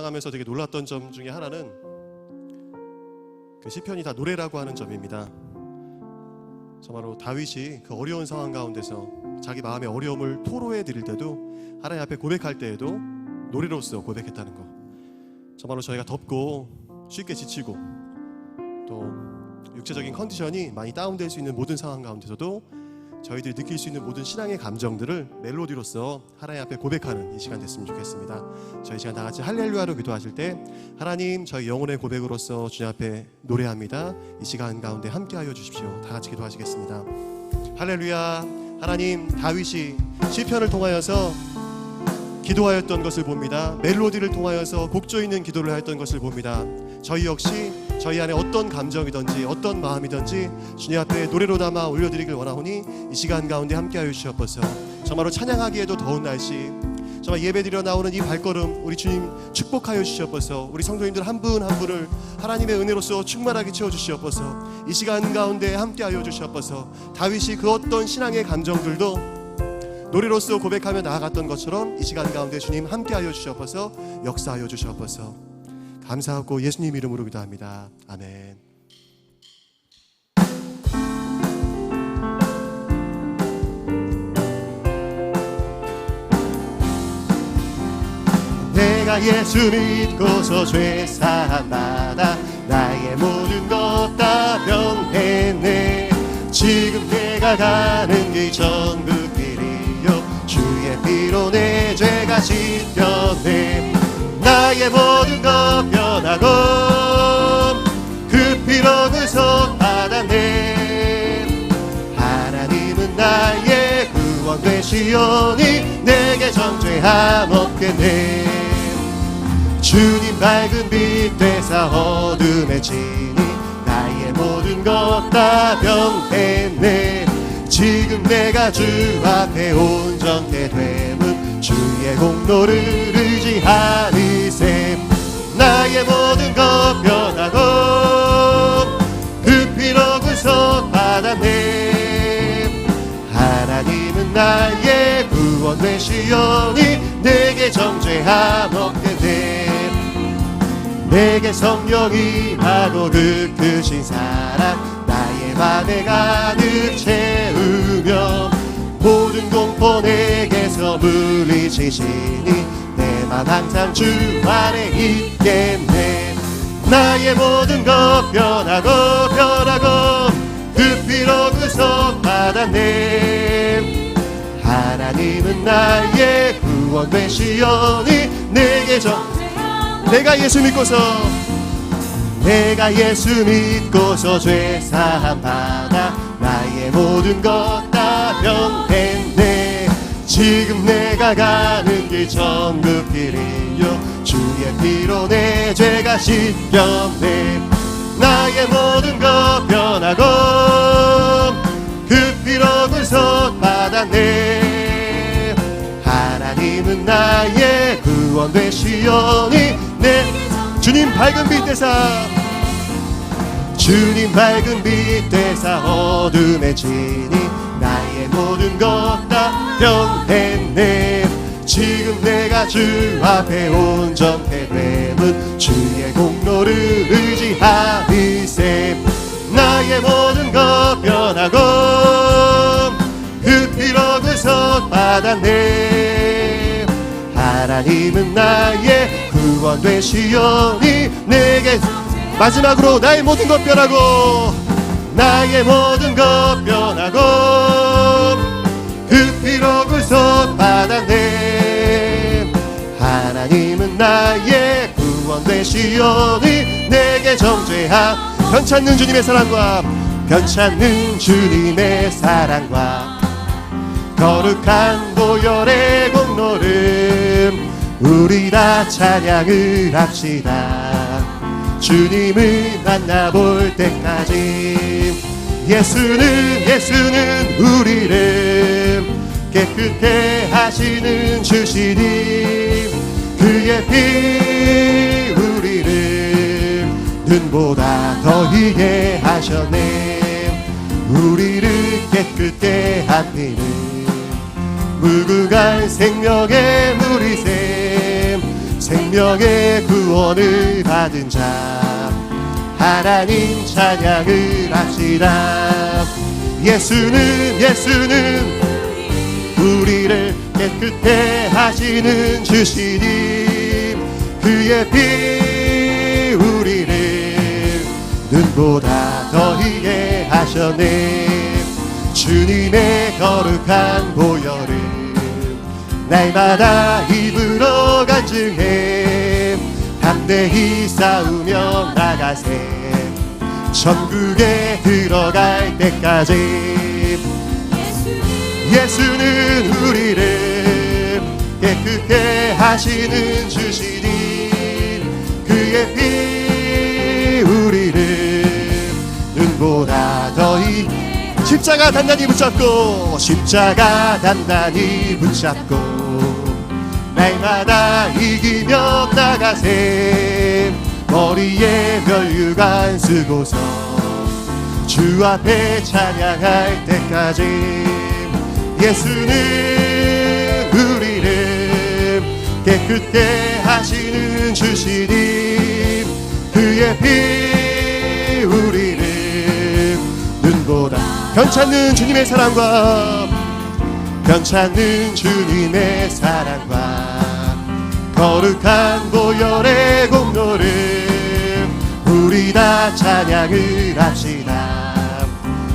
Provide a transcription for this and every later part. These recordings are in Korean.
하면서 되게 놀랐던 점 중에 하나는 그 시편이 다 노래라고 하는 점입니다. 정말로 다윗이 그 어려운 상황 가운데서 자기 마음의 어려움을 토로해 드릴 때도 하나님 앞에 고백할 때에도 노래로서 고백했다는 거, 정말로 저희가 덥고 쉽게 지치고 또 육체적인 컨디션이 많이 다운될 수 있는 모든 상황 가운데서도 저희들이 느낄 수 있는 모든 신앙의 감정들을 멜로디로서 하나님 앞에 고백하는 이 시간 됐으면 좋겠습니다. 저희 시간 다 같이 할렐루야로 기도하실 때 하나님, 저희 영혼의 고백으로서 주님 앞에 노래합니다. 이 시간 가운데 함께하여 주십시오. 다 같이 기도하시겠습니다. 할렐루야. 하나님, 다윗이 시편을 통하여서 기도하였던 것을 봅니다. 멜로디를 통하여서 곡조 있는 기도를 하였던 것을 봅니다. 저희 역시 저희 안에 어떤 감정이든지 어떤 마음이든지 주님 앞에 노래로 담아 올려드리길 원하오니 이 시간 가운데 함께하여 주시옵소서. 정말로 찬양하기에도 더운 날씨, 정말 예배드려 나오는 이 발걸음 우리 주님 축복하여 주시옵소서. 우리 성도님들 한 분 한 분을 하나님의 은혜로서 충만하게 채워주시옵소서. 이 시간 가운데 함께하여 주시옵소서. 다윗이 그 어떤 신앙의 감정들도 노래로서 고백하며 나아갔던 것처럼 이 시간 가운데 주님 함께하여 주시옵소서. 역사하여 주시옵소서. 감사하고 예수님 이름으로 기도합니다. 아멘. 내가 예수 믿고서 죄사함 받아 나의 모든 것 다 변했네. 지금 내가 가는 길 천국 길이요 주의 피로 내 죄가 씻겨내. 나의 모든 것 변하고 그 피로 구속 받았네. 하나님은 나의 구원 되시오니 내게 정죄함 없겠네. 주님 밝은 빛 되사 어둠에 지니 나의 모든 것 다 변했네. 지금 내가 주 앞에 온전케 됨은 주의 공로를 의지하니 셈. 나의 모든 것 변하고 그 피로 구속 받았네. 하나님은 나의 구원 되시오니 내게 정죄함 없겠네. 내게 성령이 임하고 그 크신 사랑 나의 맘에 가득 채우며 모든 공포 내게서 물리치시니 내 맘 항상 주 안에 있겠네. 나의 모든 것 변하고 그 피로 구속 받았네. 하나님은 나의 구원 되시오니 내게 내가 예수 믿고서 죄사함 받아 나의 모든 것 다 변했네. 지금 내가 가는 길 천국 길이요 주의 피로 내 죄가 씻겼네. 나의 모든 것 변하고 그 피로 구속 받았네. 하나님은 나의 구원 되시오니 주님 밝은 빛 되사 주님 밝은 빛 되사 어둠에 지니 나의 모든 것 다 변했네. 지금 내가 주 앞에 온전케 됨은 주의 공로를 의지하니 셈. 나의 모든 것 변하고 그 피로 구속 받았네. 하나님은 나의 구원 되시오니 내게 마지막으로 나의 모든 것 변하고 나의 모든 것 변하고 그 피로 구속 받았네. 하나님은 나의 구원 되시오니 내게 정죄함 변찮는 주님의 사랑과 거룩한 보혈의 공로를 우리 다 찬양을 합시다. 주님을 만나볼 때까지 예수는 우리를 깨끗게 하시는 주시니 그의 피 우리를 눈보다 더 희게 하셨네. 우리를 깨끗게 한 피는 무궁한 생명의 물이샘 생명의 구원을 받은 자 하나님 찬양을 합시다. 예수는 우리를 깨끗해 하시는 주시니 그의 피 우리를 눈보다 더 희게 하셨네. 주님의 거룩한 보혈을 날마다 입으로 간증해 담대히 싸우며 나가세. 천국에 들어갈 때까지 예수는 우리를 깨끗해 하시는 주시니 그의 피 우리를 눈보다 더히 십자가 단단히 붙잡고 날마다 이기며 나가세. 머리에 멸류관 쓰고서 주 앞에 찬양할 때까지 예수는 우리를 깨끗해 하시는 주시니 그의 피 우리를 눈보다 변찮는 주님의 사랑과 거룩한 보혈의 공로를 우리 다 찬양을 합시다.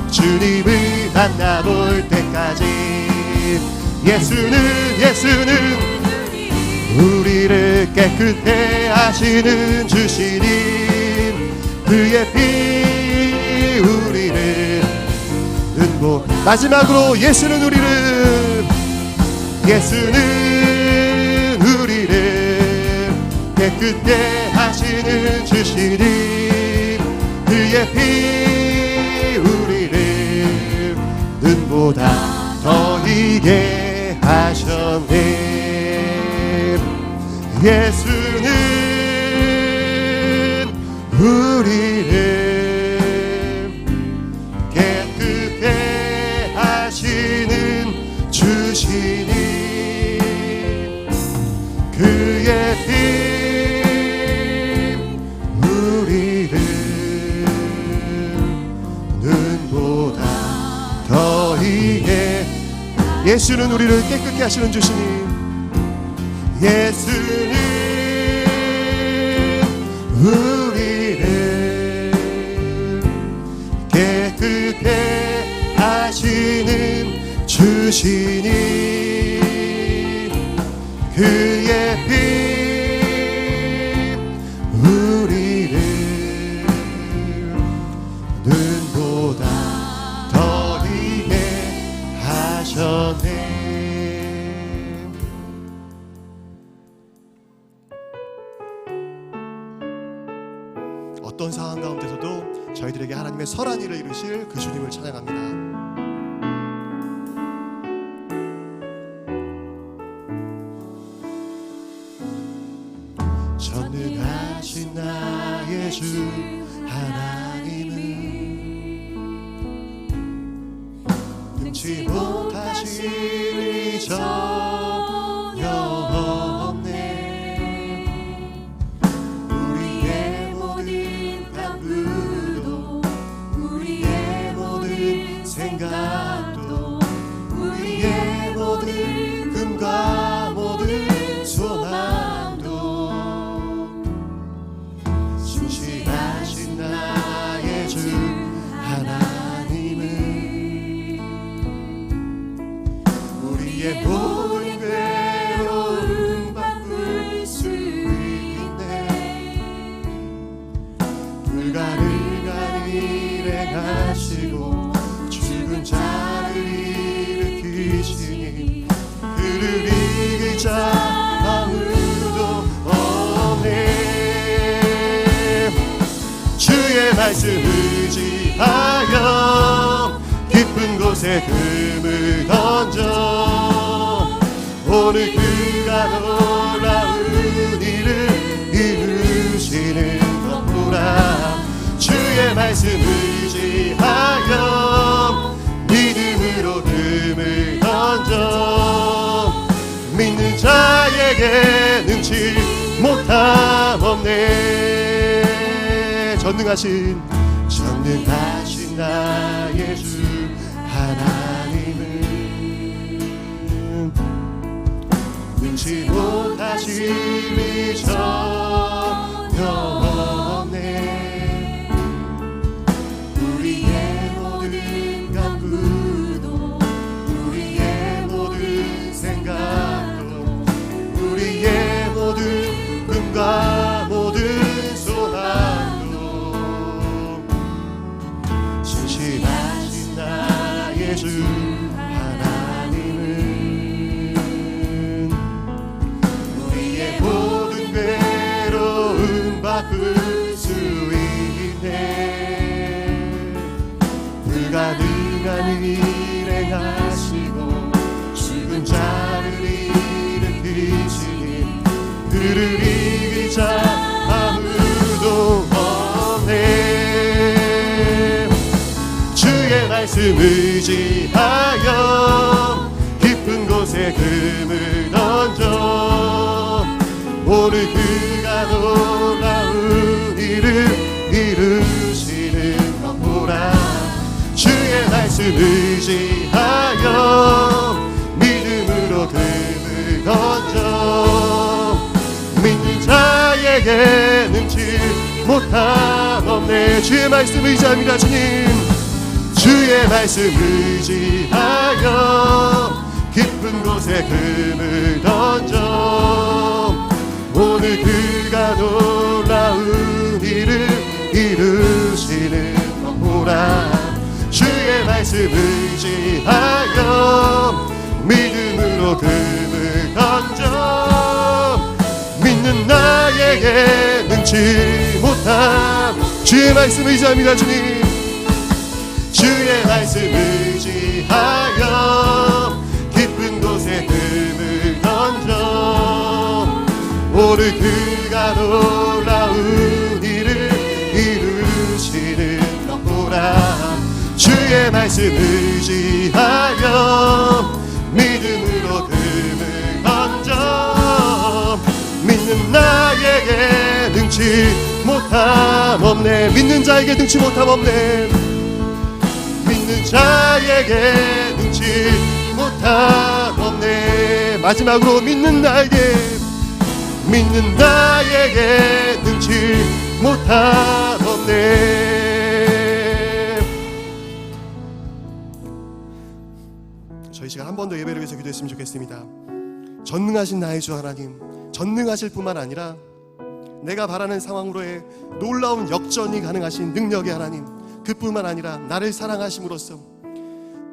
주님을 만나볼 때까지 예수는 우리를 깨끗해 하시는 주시니 그의 피 우리를 마지막으로 예수는 우리를 깨끗해 하시는 주시니 그의 피 우리를 눈보다 더 희게 하셨네. 예수는 우리를 깨끗해 하시는 주시니 그의 피 우리를 눈보다 더 희게. 예수는 우리를 깨끗게 하시는 주시니 예수는 우리를 깨끗게 하시는 주시니 그의 피 우리를 눈보다 더 희게 하셨네. 어떤 상황 가운데서도 저희들에게 하나님의 선한 일을 이루실 그 주님을 찬양합니다. 전능하신 나의 주 하나님은 능치 못하실 일이 전혀 없네. 우리의 모든 간구도 우리의 모든 생각도 우리의 모든 꿈과 모든 소망도 신실하신 나의 주 하나님은 우리의 모든 괴로움 바꿀 수 있네. 불가능한 일을 행하시고 죽은 자를 일으키시니 그를 이길 자 아무도 없네. 주의 말씀 의지하여 깊은 곳에 금을 던져 오늘 그가 놀라운 일을 이루시는 것 보라. 주의 말씀 의지하여 믿음으로 금을 던져 믿는 자에게 능치 못함 없네. 전능하신 나의 주 하나님은 능치 못하심이 전혀 없네. 우리의 모든 간구도 우리의 모든 생각도 우리의 모든 꿈과 모든 소망도 신실하신 나의 주 하나님은 우리의 모든 괴로움 바꿀 수 있네. 불가능한 일을 행하시고 죽은 자를 일으키시니 그를 이길 자 아무도 없네. 주의 말씀 의지하여 깊은 곳에 금을 던져 오늘 그가 놀라운 일을 이루시는 것 보라. 주의 말씀 의지하여 믿음으로 금을 던져 믿는 자에게 능치 못함 없네. 주의 말씀 의지합니다. 주님 주의 말씀 의지하여 깊은 곳에 금을 던져 오늘 그가 놀라운 일을 이루시는 것 보라. 주의 말씀 의지하여 믿음으로 금을 던져 믿는 나에게 능치 못함. 주의 말씀 의지합니다. 주님 주의 말씀 의지하여 깊은 곳에 금을 던져 오늘 그가 놀라운 일을 이루시는 것 보라. 주의 말씀 의지하여 믿음으로 금을 던져 믿는 나에게 능치 못함 없네. 믿는 자에게 능치 못함 없네. 믿는 자에게 능치 못함 없네. 마지막으로 믿는 나에게 능치 못함 없네. 저희 시간 한 번 더 예배를 위해서 기도했으면 좋겠습니다. 전능하신 나의 주 하나님, 전능하실 뿐만 아니라 내가 바라는 상황으로의 놀라운 역전이 가능하신 능력의 하나님, 그뿐만 아니라 나를 사랑하심으로써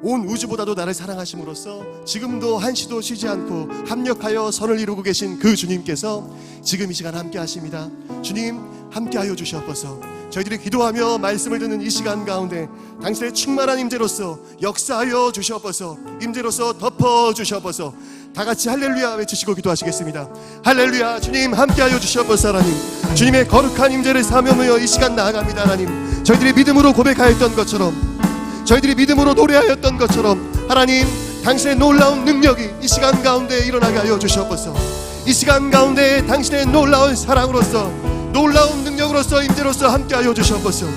온 우주보다도 나를 사랑하심으로써 지금도 한시도 쉬지 않고 합력하여 선을 이루고 계신 그 주님께서 지금 이 시간 함께 하십니다. 주님 함께하여 주시옵소서. 저희들이 기도하며 말씀을 듣는 이 시간 가운데 당신의 충만한 임재로서 역사하여 주시옵소서. 임재로서 덮어 주시옵소서. 다같이 할렐루야 외치시고 기도하시겠습니다. 할렐루야. 주님 함께하여 주시옵소서. 하나님 주님의 거룩한 임재를 사모하며 이 시간 나아갑니다. 하나님 저희들이 믿음으로 고백하였던 것처럼, 저희들이 믿음으로 노래하였던 것처럼 하나님 당신의 놀라운 능력이 이 시간 가운데 일어나게 하여 주시옵소서. 이 시간 가운데 당신의 놀라운 사랑으로서, 놀라운 능력으로서, 임재로서 함께하여 주시옵소서.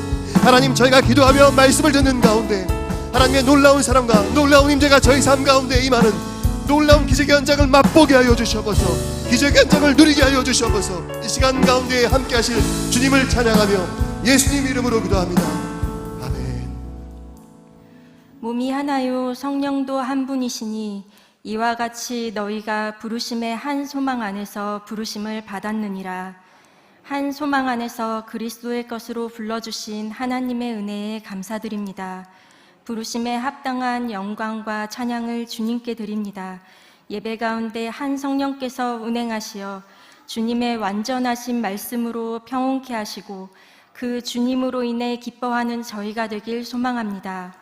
하나님 저희가 기도하며 말씀을 듣는 가운데 하나님의 놀라운 사랑과 놀라운 임재가 저희 삶 가운데 임하는 놀라운 기적의 현장을 맛보게 하여 주시옵소서. 기적의 현장을 누리게 하여 주시옵소서. 이 시간 가운데 함께하실 주님을 찬양하며 예수님 이름으로 기도합니다. 아멘. 몸이 하나요 성령도 한 분이시니 이와 같이 너희가 부르심의 한 소망 안에서 부르심을 받았느니라. 한 소망 안에서 그리스도의 것으로 불러주신 하나님의 은혜에 감사드립니다. 부르심에 합당한 영광과 찬양을 주님께 드립니다. 예배 가운데 한 성령께서 운행하시어 주님의 완전하신 말씀으로 평온케 하시고 그 주님으로 인해 기뻐하는 저희가 되길 소망합니다.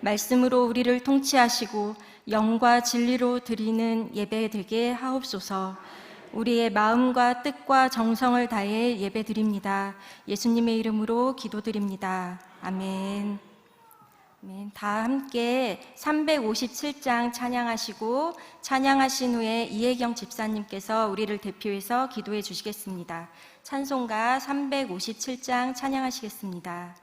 말씀으로 우리를 통치하시고 영과 진리로 드리는 예배 되게 하옵소서. 우리의 마음과 뜻과 정성을 다해 예배 드립니다. 예수님의 이름으로 기도드립니다. 아멘. 아멘. 다 함께 357장 찬양하시고 찬양하신 후에 이혜경 집사님께서 우리를 대표해서 기도해 주시겠습니다. 찬송가 357장 찬양하시겠습니다.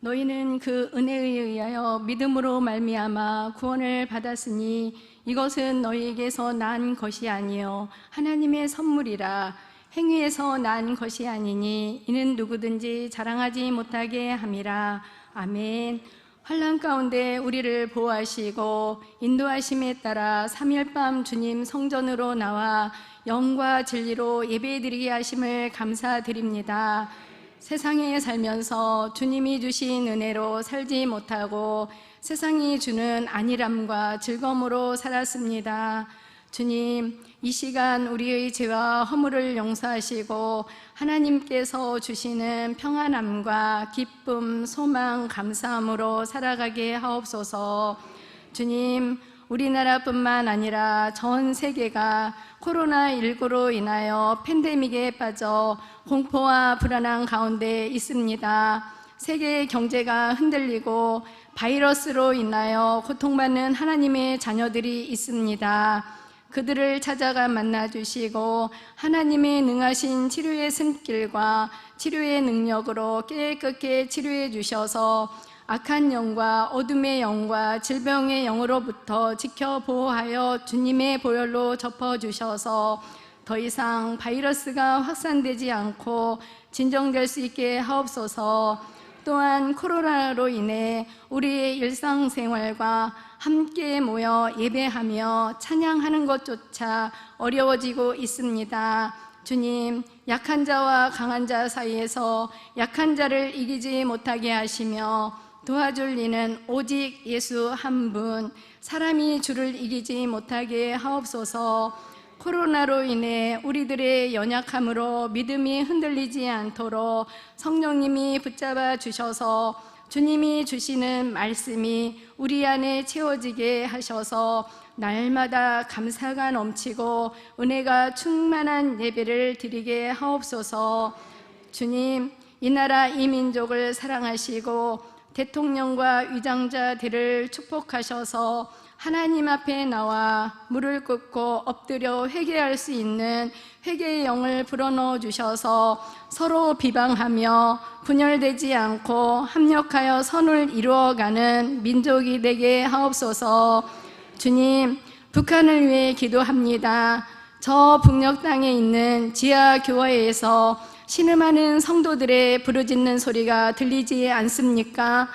너희는 그 은혜에 의하여 믿음으로 말미암아 구원을 받았으니 이것은 너희에게서 난 것이 아니요 하나님의 선물이라. 행위에서 난 것이 아니니 이는 누구든지 자랑하지 못하게 함이라. 아멘. 환난 가운데 우리를 보호하시고 인도하심에 따라 3일 밤 주님 성전으로 나와 영과 진리로 예배드리게 하심을 감사드립니다. 세상에 살면서 주님이 주신 은혜로 살지 못하고 세상이 주는 안일함과 즐거움으로 살았습니다. 주님, 이 시간 우리의 죄와 허물을 용서하시고 하나님께서 주시는 평안함과 기쁨, 소망, 감사함으로 살아가게 하옵소서. 주님, 우리나라뿐만 아니라 전 세계가 코로나19로 인하여 팬데믹에 빠져 공포와 불안한 가운데 있습니다. 세계 경제가 흔들리고 바이러스로 인하여 고통받는 하나님의 자녀들이 있습니다. 그들을 찾아가 만나주시고 하나님의 능하신 치료의 손길과 치료의 능력으로 깨끗게 치료해 주셔서 악한 영과 어둠의 영과 질병의 영으로부터 지켜 보호하여 주님의 보혈로 덮어주셔서 더 이상 바이러스가 확산되지 않고 진정될 수 있게 하옵소서. 또한 코로나로 인해 우리의 일상생활과 함께 모여 예배하며 찬양하는 것조차 어려워지고 있습니다. 주님, 약한 자와 강한 자 사이에서 약한 자를 이기지 못하게 하시며 도와줄 이는 오직 예수 한 분, 사람이 주를 이기지 못하게 하옵소서. 코로나로 인해 우리들의 연약함으로 믿음이 흔들리지 않도록 성령님이 붙잡아 주셔서 주님이 주시는 말씀이 우리 안에 채워지게 하셔서 날마다 감사가 넘치고 은혜가 충만한 예배를 드리게 하옵소서. 주님, 이 나라 이 민족을 사랑하시고 대통령과 위장자들을 축복하셔서 하나님 앞에 나와 무릎 꿇고 엎드려 회개할 수 있는 회개의 영을 불어넣어 주셔서 서로 비방하며 분열되지 않고 합력하여 선을 이루어가는 민족이 되게 하옵소서. 주님, 북한을 위해 기도합니다. 저 북녘 땅에 있는 지하 교회에서 신음하는 성도들의 부르짖는 소리가 들리지 않습니까?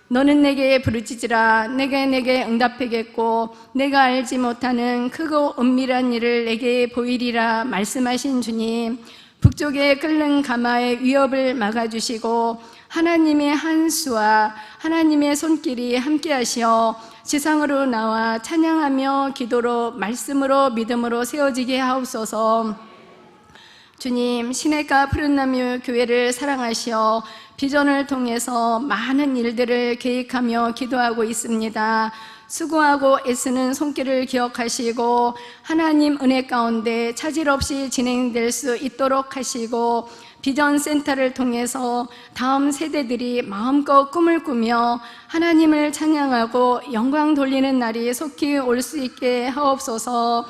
너는 내게 부르짖으라. 내게 응답하겠고 내가 알지 못하는 크고 은밀한 일을 내게 보이리라 말씀하신 주님, 북쪽에 끓는 가마의 위협을 막아주시고 하나님의 한수와 하나님의 손길이 함께하시어 지상으로 나와 찬양하며 기도로 말씀으로 믿음으로 세워지게 하옵소서. 주님, 시냇가 푸른나무 교회를 사랑하시어 비전을 통해서 많은 일들을 계획하며 기도하고 있습니다. 수고하고 애쓰는 손길을 기억하시고 하나님 은혜 가운데 차질 없이 진행될 수 있도록 하시고 비전 센터를 통해서 다음 세대들이 마음껏 꿈을 꾸며 하나님을 찬양하고 영광 돌리는 날이 속히 올 수 있게 하옵소서.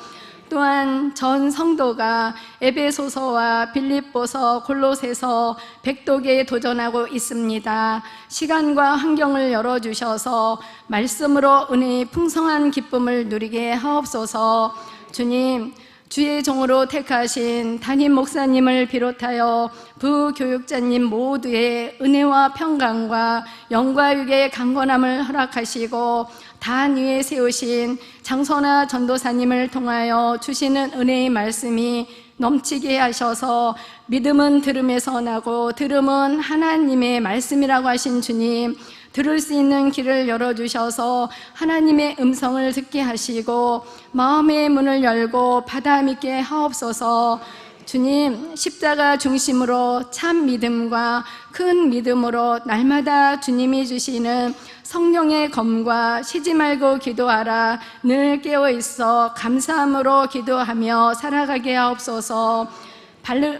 또한 전 성도가 에베소서와 빌립보서, 골로새서, 백독에 도전하고 있습니다. 시간과 환경을 열어주셔서 말씀으로 은혜의 풍성한 기쁨을 누리게 하옵소서. 주님, 주의 종으로 택하신 담임 목사님을 비롯하여 부교육자님 모두의 은혜와 평강과 영과육의 강건함을 허락하시고 단 위에 세우신 장선아 전도사님을 통하여 주시는 은혜의 말씀이 넘치게 하셔서 믿음은 들음에서 나고 들음은 하나님의 말씀이라고 하신 주님, 들을 수 있는 길을 열어주셔서 하나님의 음성을 듣게 하시고 마음의 문을 열고 받아 믿게 하옵소서. 주님, 십자가 중심으로 참 믿음과 큰 믿음으로 날마다 주님이 주시는 성령의 검과 쉬지 말고 기도하라 늘 깨어있어 감사함으로 기도하며 살아가게 하옵소서.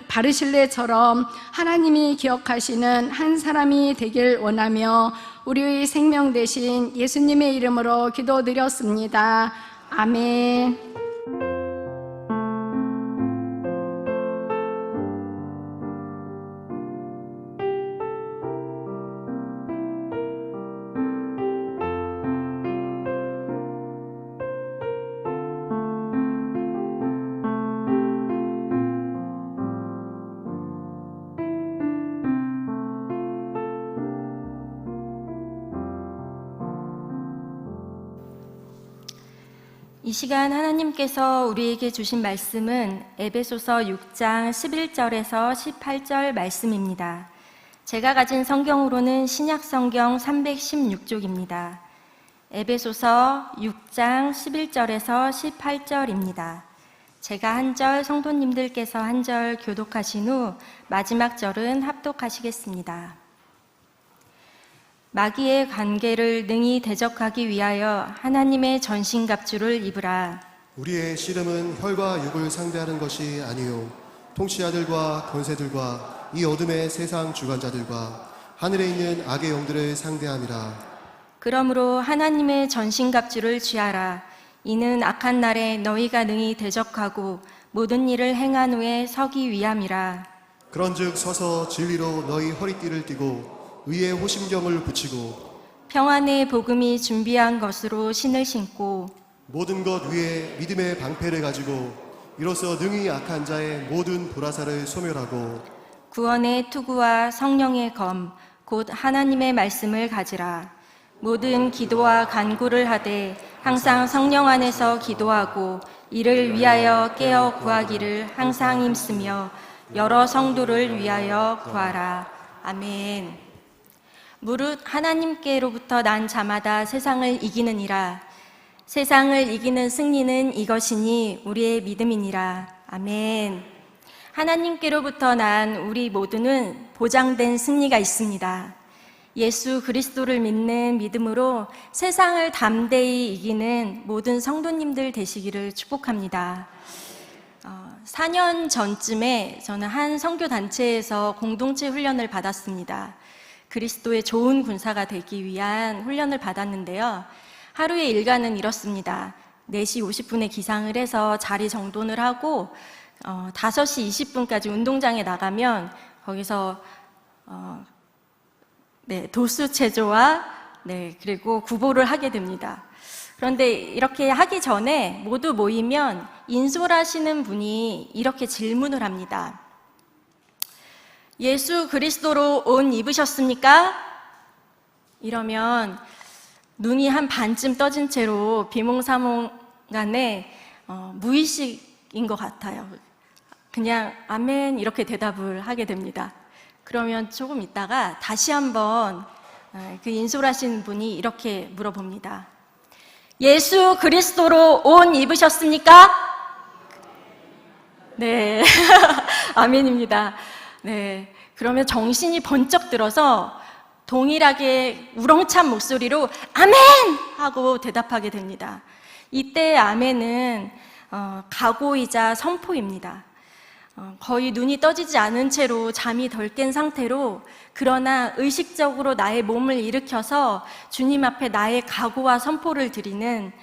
바르실레처럼 하나님이 기억하시는 한 사람이 되길 원하며 우리의 생명 되신 예수님의 이름으로 기도드렸습니다. 아멘. 이 시간 하나님께서 우리에게 주신 말씀은 에베소서 6장 11절에서 18절 말씀입니다. 제가 가진 성경으로는 신약성경 316쪽입니다. 에베소서 6장 11절에서 18절입니다. 제가 한 절, 성도님들께서 한 절 교독하신 후 마지막 절은 합독하시겠습니다. 마귀의 관계를 능히 대적하기 위하여 하나님의 전신갑주를 입으라. 우리의 씨름은 혈과 육을 상대하는 것이 아니요 통치자들과 권세들과 이 어둠의 세상 주관자들과 하늘에 있는 악의 영들을 상대함이라. 그러므로 하나님의 전신갑주를 취하라. 이는 악한 날에 너희가 능히 대적하고 모든 일을 행한 후에 서기 위함이라. 그런즉 서서 진리로 너희 허리띠를 띠고 의의 호심경을 붙이고 평안의 복음이 준비한 것으로 신을 신고 모든 것 위에 믿음의 방패를 가지고 이로써 능히 악한 자의 모든 불화살을 소멸하고 구원의 투구와 성령의 검 곧 하나님의 말씀을 가지라. 모든 기도와 간구를 하되 항상 성령 안에서 기도하고 이를 위하여 깨어 구하기를 항상 힘쓰며 여러 성도를 위하여 구하라. 아멘. 무릇 하나님께로부터 난 자마다 세상을 이기느니라. 세상을 이기는 승리는 이것이니 우리의 믿음이니라. 아멘. 하나님께로부터 난 우리 모두는 보장된 승리가 있습니다. 예수 그리스도를 믿는 믿음으로 세상을 담대히 이기는 모든 성도님들 되시기를 축복합니다. 4년 전쯤에 저는 한 선교단체에서 공동체 훈련을 받았습니다. 그리스도의 좋은 군사가 되기 위한 훈련을 받았는데요. 하루의 일과는 이렇습니다. 4시 50분에 기상을 해서 자리 정돈을 하고 5시 20분까지 운동장에 나가면 거기서 도수 체조와 그리고 구보를 하게 됩니다. 그런데 이렇게 하기 전에 모두 모이면 인솔하시는 분이 이렇게 질문을 합니다. 예수 그리스도로 옷 입으셨습니까? 이러면 눈이 한 반쯤 떠진 채로 비몽사몽간에 무의식인 것 같아요. 그냥 아멘 이렇게 대답을 하게 됩니다. 그러면 조금 있다가 다시 한번 그 인솔하신 분이 이렇게 물어봅니다. 예수 그리스도로 옷 입으셨습니까? 네, 아멘입니다. 네, 그러면 정신이 번쩍 들어서 동일하게 우렁찬 목소리로 아멘! 하고 대답하게 됩니다. 이때 아멘은 각오이자 선포입니다. 거의 눈이 떠지지 않은 채로 잠이 덜 깬 상태로 그러나 의식적으로 나의 몸을 일으켜서 주님 앞에 나의 각오와 선포를 드리는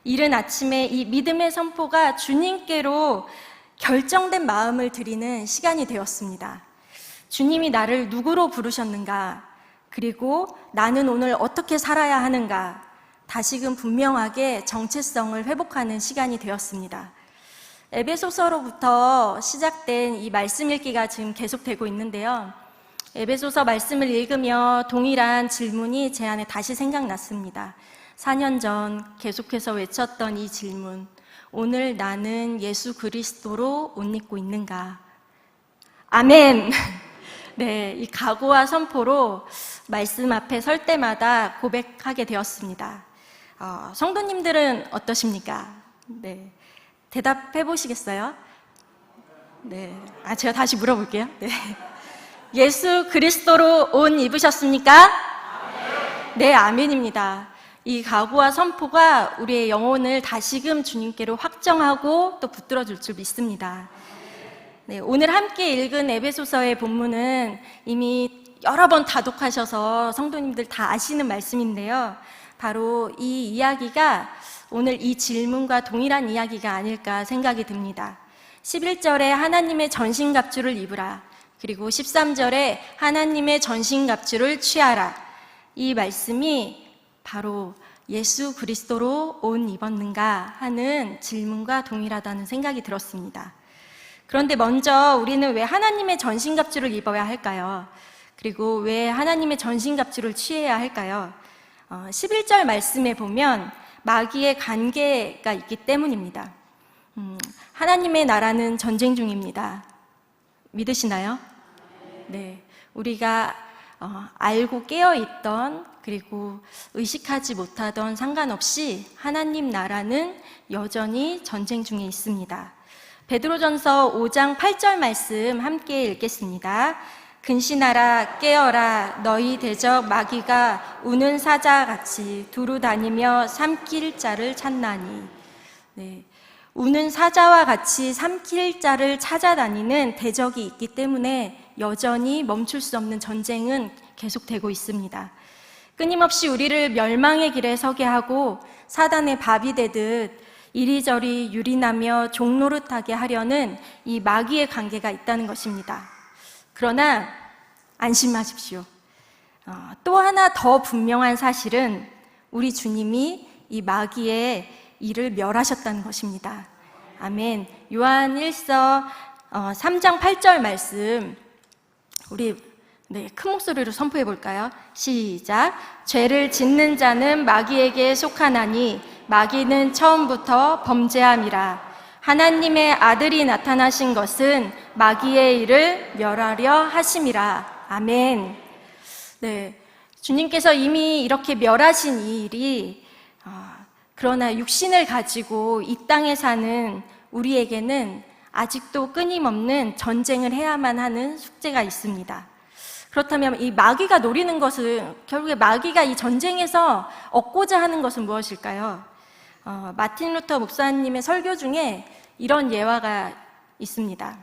이른 아침에 이 믿음의 선포가 주님께로 결정된 마음을 드리는 시간이 되었습니다. 주님이 나를 누구로 부르셨는가? 그리고 나는 오늘 어떻게 살아야 하는가? 다시금 분명하게 정체성을 회복하는 시간이 되었습니다. 에베소서로부터 시작된 이 말씀 읽기가 지금 계속되고 있는데요. 에베소서 말씀을 읽으며 동일한 질문이 제 안에 다시 생각났습니다. 4년 전 계속해서 외쳤던 이 질문. 오늘 나는 예수 그리스도로 옷 입고 있는가? 아멘! 네, 이 각오와 선포로 말씀 앞에 설 때마다 고백하게 되었습니다. 성도님들은 어떠십니까? 네. 대답해 보시겠어요? 네. 제가 다시 물어볼게요. 네. 예수 그리스도로 옷 입으셨습니까? 네, 아멘입니다. 이 각오와 선포가 우리의 영혼을 다시금 주님께로 확정하고 또 붙들어 줄 줄 믿습니다. 네, 오늘 함께 읽은 에베소서의 본문은 이미 여러 번 다독하셔서 성도님들 다 아시는 말씀인데요. 바로 이 이야기가 오늘 이 질문과 동일한 이야기가 아닐까 생각이 듭니다. 11절에 하나님의 전신갑주를 입으라. 그리고 13절에 하나님의 전신갑주를 취하라. 이 말씀이 바로 예수 그리스도로 옷 입었는가 하는 질문과 동일하다는 생각이 들었습니다. 그런데 먼저 우리는 왜 하나님의 전신갑주를 입어야 할까요? 그리고 왜 하나님의 전신갑주를 취해야 할까요? 11절 말씀에 보면 마귀의 관계가 있기 때문입니다. 하나님의 나라는 전쟁 중입니다. 믿으시나요? 네. 우리가 알고 깨어있던 그리고 의식하지 못하던 상관없이 하나님 나라는 여전히 전쟁 중에 있습니다. 베드로전서 5장 8절 말씀 함께 읽겠습니다. 근신하라 깨어라 너희 대적 마귀가 우는 사자같이 두루 다니며 삼킬 자를 찾나니. 네. 우는 사자와 같이 삼킬 자를 찾아다니는 대적이 있기 때문에 여전히 멈출 수 없는 전쟁은 계속되고 있습니다. 끊임없이 우리를 멸망의 길에 서게 하고 사단의 밥이 되듯 이리저리 유린하며 종노릇하게 하려는 이 마귀의 관계가 있다는 것입니다. 그러나 안심하십시오. 또 하나 더 분명한 사실은 우리 주님이 이 마귀의 일을 멸하셨다는 것입니다. 아멘. 요한 1서 3장 8절 말씀 우리 큰 목소리로 선포해 볼까요? 시작. 죄를 짓는 자는 마귀에게 속하나니 마귀는 처음부터 범죄함이라. 하나님의 아들이 나타나신 것은 마귀의 일을 멸하려 하심이라. 아멘. 네, 주님께서 이미 이렇게 멸하신 이 일이 그러나 육신을 가지고 이 땅에 사는 우리에게는 아직도 끊임없는 전쟁을 해야만 하는 숙제가 있습니다. 그렇다면 이 마귀가 노리는 것은, 결국에 마귀가 이 전쟁에서 얻고자 하는 것은 무엇일까요? 마틴 루터 목사님의 설교 중에 이런 예화가 있습니다.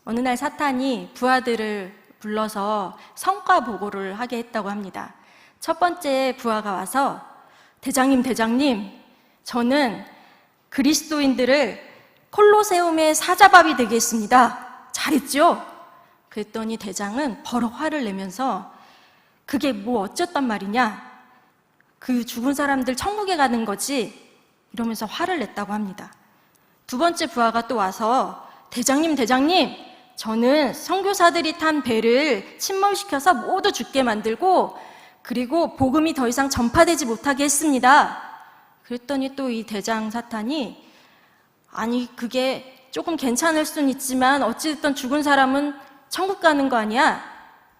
어느 날 사탄이 부하들을 불러서 성과 보고를 하게 했다고 합니다. 첫 번째 부하가 와서 대장님, 저는 그리스도인들을 콜로세움의 사자밥이 되겠습니다. 잘했죠? 그랬더니 대장은 버럭 화를 내면서 그게 뭐 어쨌단 말이냐? 그 죽은 사람들 천국에 가는 거지? 이러면서 화를 냈다고 합니다. 두 번째 부하가 또 와서 대장님, 저는 선교사들이 탄 배를 침몰시켜서 모두 죽게 만들고 그리고 복음이 더 이상 전파되지 못하게 했습니다. 그랬더니 또 이 대장 사탄이 아니 그게 조금 괜찮을 수는 있지만 어찌됐든 죽은 사람은 천국 가는 거 아니야?